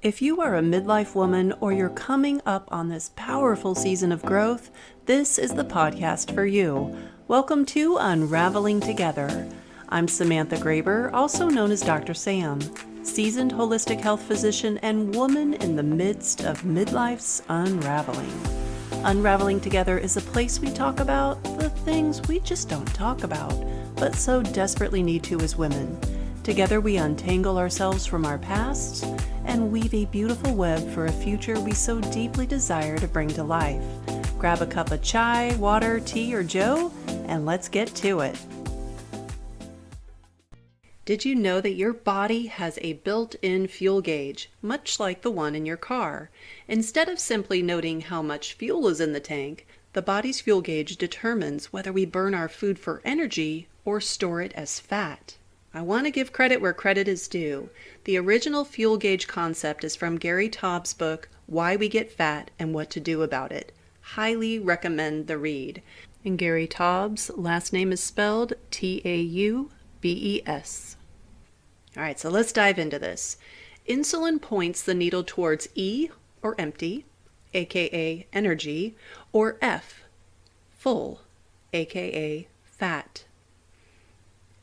If you are a midlife woman or you're coming up on this powerful season of growth, this is the podcast for you. Welcome to Unraveling Together. I'm Samantha Graber, also known as Dr. Sam, seasoned holistic health physician and woman in the midst of midlife's unraveling. Unraveling Together is a place we talk about the things we just don't talk about, but so desperately need to as women. Together we untangle ourselves from our pasts and weave a beautiful web for a future we so deeply desire to bring to life. Grab a cup of chai, water, tea, or joe, and let's get to it. Did you know that your body has a built-in fuel gauge, much like the one in your car? Instead of simply noting how much fuel is in the tank, the body's fuel gauge determines whether we burn our food for energy or store it as fat. I want to give credit where credit is due. The original fuel gauge concept is from Gary Taubes' book, Why We Get Fat and What to Do About It. Highly recommend the read. And Gary Taubes' last name is spelled Taubes. All right, so let's dive into this. Insulin points the needle towards E, or empty, aka energy, or F, full, aka fat.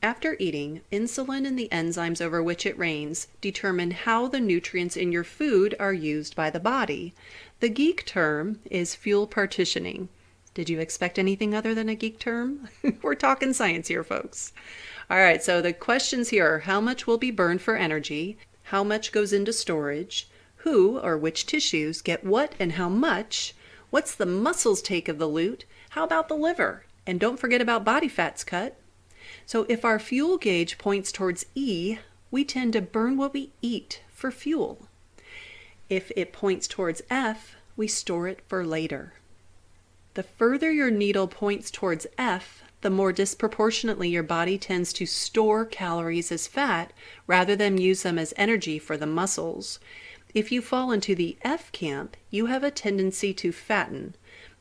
After eating, insulin and the enzymes over which it reigns determine how the nutrients in your food are used by the body. The geek term is fuel partitioning. Did you expect anything other than a geek term? We're talking science here, folks. All right, so the questions here are how much will be burned for energy, how much goes into storage, who or which tissues get what and how much, what's the muscles take of the loot, how about the liver, and don't forget about body fats cut. So if our fuel gauge points towards E, we tend to burn what we eat for fuel. If it points towards F, we store it for later. The further your needle points towards F, the more disproportionately your body tends to store calories as fat rather than use them as energy for the muscles. If you fall into the F camp, you have a tendency to fatten,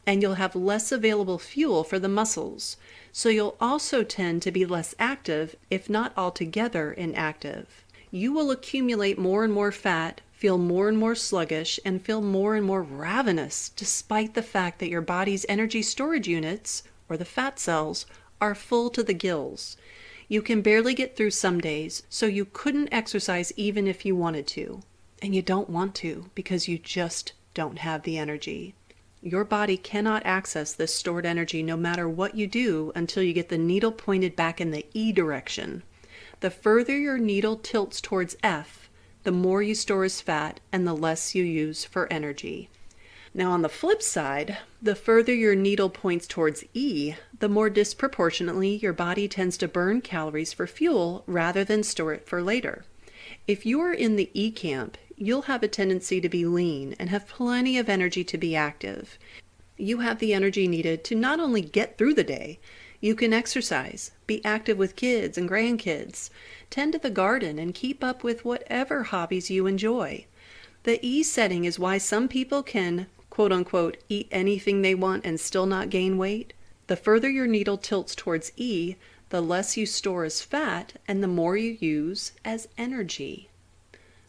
and you'll have less available fuel for the muscles. So you'll also tend to be less active, if not altogether inactive. You will accumulate more and more fat, feel more and more sluggish, and feel more and more ravenous, despite the fact that your body's energy storage units, or the fat cells, are full to the gills. You can barely get through some days, so you couldn't exercise even if you wanted to. And you don't want to, because you just don't have the energy. Your body cannot access this stored energy no matter what you do until you get the needle pointed back in the E direction. The further your needle tilts towards F, the more you store as fat and the less you use for energy. Now on the flip side, the further your needle points towards E, the more disproportionately your body tends to burn calories for fuel rather than store it for later. If you are in the E camp, you'll have a tendency to be lean and have plenty of energy to be active. You have the energy needed to not only get through the day, you can exercise, be active with kids and grandkids, tend to the garden, and keep up with whatever hobbies you enjoy. The E setting is why some people can, quote unquote, eat anything they want and still not gain weight. The further your needle tilts towards E, the less you store as fat and the more you use as energy.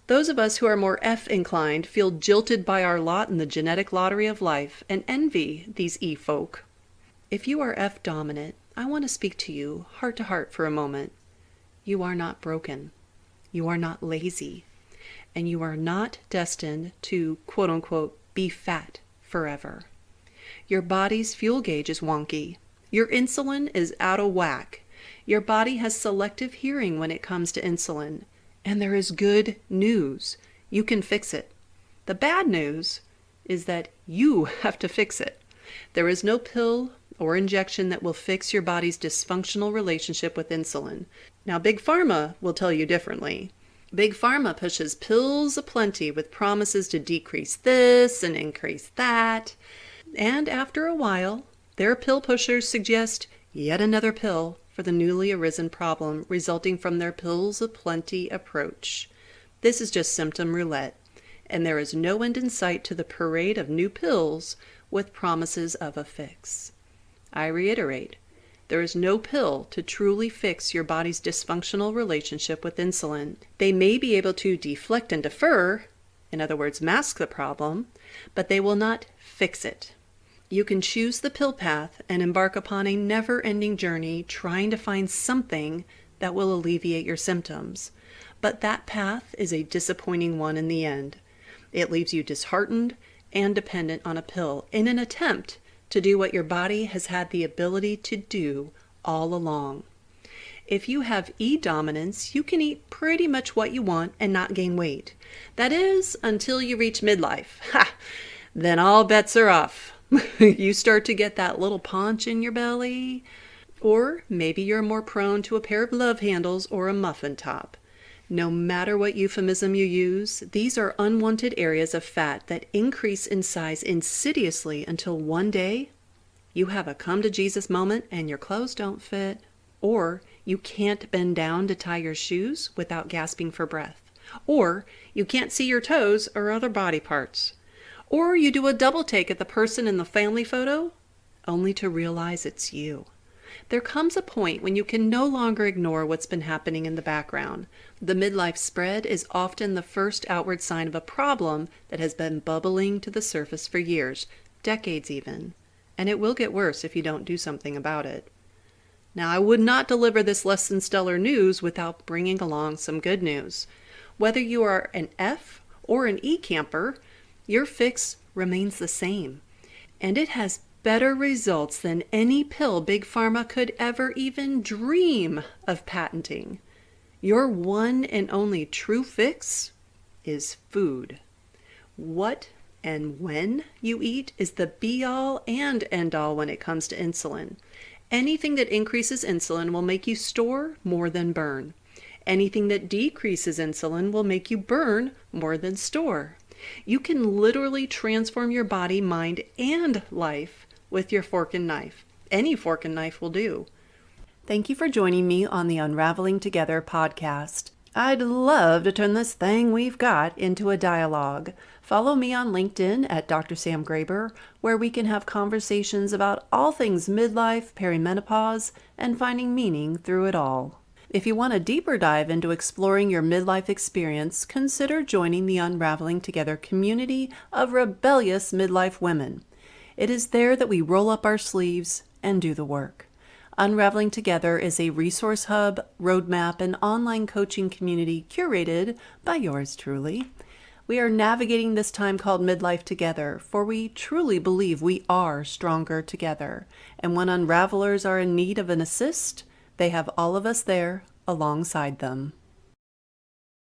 Those of us who are more F inclined feel jilted by our lot in the genetic lottery of life and envy these E folk. If you are F dominant, I want to speak to you heart to heart for a moment. You are not broken. You are not lazy. And you are not destined to, quote unquote, be fat forever. Your body's fuel gauge is wonky. Your insulin is out of whack. Your body has selective hearing when it comes to insulin. And there is good news. You can fix it. The bad news is that you have to fix it. There is no pill or injection that will fix your body's dysfunctional relationship with insulin. Now, Big Pharma will tell you differently. Big Pharma pushes pills aplenty with promises to decrease this and increase that. And after a while, their pill pushers suggest yet another pill for the newly arisen problem resulting from their pills aplenty approach. This is just symptom roulette, and there is no end in sight to the parade of new pills with promises of a fix. I reiterate, there is no pill to truly fix your body's dysfunctional relationship with insulin. They may be able to deflect and defer, in other words, mask the problem, but they will not fix it. You can choose the pill path and embark upon a never-ending journey trying to find something that will alleviate your symptoms. But that path is a disappointing one in the end. It leaves you disheartened and dependent on a pill in an attempt to do what your body has had the ability to do all along. If you have E dominance, you can eat pretty much what you want and not gain weight. That is, until you reach midlife. Ha! Then all bets are off. You start to get that little paunch in your belly. Or maybe you're more prone to a pair of love handles or a muffin top. No matter what euphemism you use, these are unwanted areas of fat that increase in size insidiously until one day you have a come to Jesus moment and your clothes don't fit. Or you can't bend down to tie your shoes without gasping for breath. Or you can't see your toes or other body parts. Or you do a double take at the person in the family photo, only to realize it's you. There comes a point when you can no longer ignore what's been happening in the background. The midlife spread is often the first outward sign of a problem that has been bubbling to the surface for years, decades even. And it will get worse if you don't do something about it. Now, I would not deliver this less than stellar news without bringing along some good news. Whether you are an F or an E camper, your fix remains the same. And it has better results than any pill Big Pharma could ever even dream of patenting. Your one and only true fix is food. What and when you eat is the be-all and end-all when it comes to insulin. Anything that increases insulin will make you store more than burn. Anything that decreases insulin will make you burn more than store. You can literally transform your body, mind, and life with your fork and knife. Any fork and knife will do. Thank you for joining me on the Unraveling Together podcast. I'd love to turn this thing we've got into a dialogue. Follow me on LinkedIn at Dr. Sam Graber, where we can have conversations about all things midlife, perimenopause, and finding meaning through it all. If you want a deeper dive into exploring your midlife experience, consider joining the Unraveling Together community of rebellious midlife women. It is there that we roll up our sleeves and do the work. Unraveling Together is a resource hub, roadmap, and online coaching community curated by yours truly. We are navigating this time called midlife together, for we truly believe we are stronger together. And when unravelers are in need of an assist, they have all of us there alongside them.